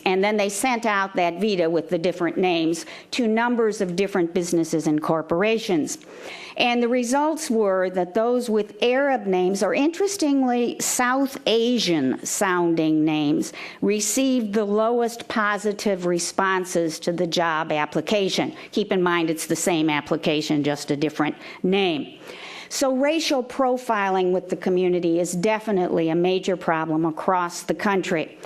And then they sent out that vita with the different names to numbers of different businesses and corporations. And the results were that those with Arab names, or interestingly South Asian sounding names, received the lowest positive responses to the job application. Keep in mind it's the same application, just a different name. So racial profiling with the community is definitely a major problem across the country.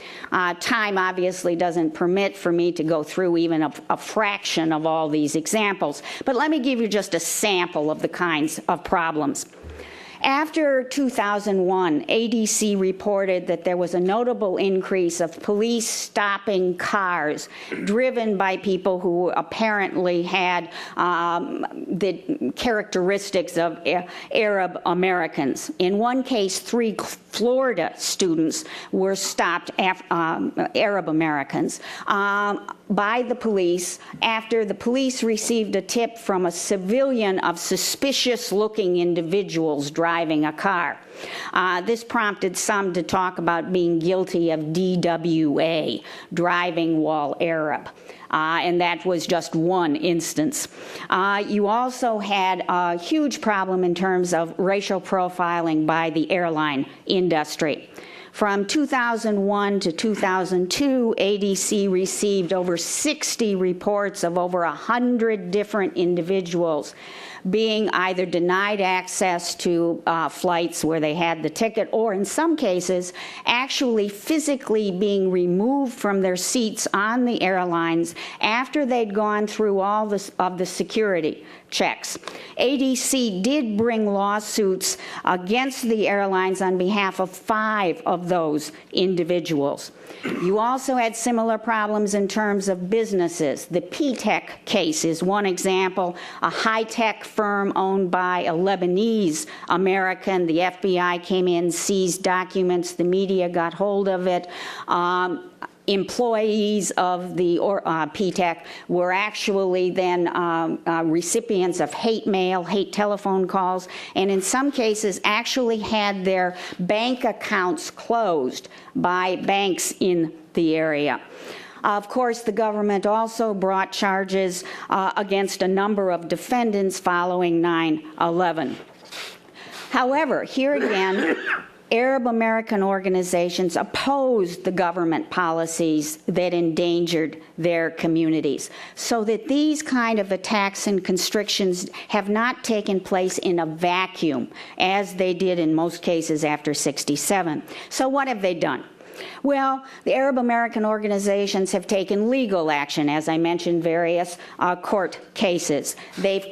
Time obviously doesn't permit for me to go through even a fraction of all these examples, but let me give you just a sample of the kinds of problems. After 2001, ADC reported that there was a notable increase of police stopping cars driven by people who apparently had the characteristics of Arab Americans. In one case, 3 Florida students were stopped, Arab Americans, by the police after the police received a tip from a civilian of suspicious-looking individuals driving a car. This prompted some to talk about being guilty of DWA, driving while Arab. And that was just one instance. You also had a huge problem in terms of racial profiling by the airline industry. From 2001 to 2002, ADC received over 60 reports of over 100 different individuals being either denied access to flights where they had the ticket, or in some cases, actually physically being removed from their seats on the airlines after they'd gone through all of the security checks. ADC did bring lawsuits against the airlines on behalf of 5 of those individuals. You also had similar problems in terms of businesses. The P-Tech case is one example, a high-tech firm owned by a Lebanese American. The FBI came in, seized documents, the media got hold of it. Employees of the P-Tech were actually then recipients of hate mail, hate telephone calls, and in some cases actually had their bank accounts closed by banks in the area. Of course, the government also brought charges against a number of defendants following 9/11. However, here again, Arab American organizations opposed the government policies that endangered their communities, so that these kind of attacks and constrictions have not taken place in a vacuum, as they did in most cases after '67. So what have they done? Well, the Arab American organizations have taken legal action, as I mentioned, various court cases. They've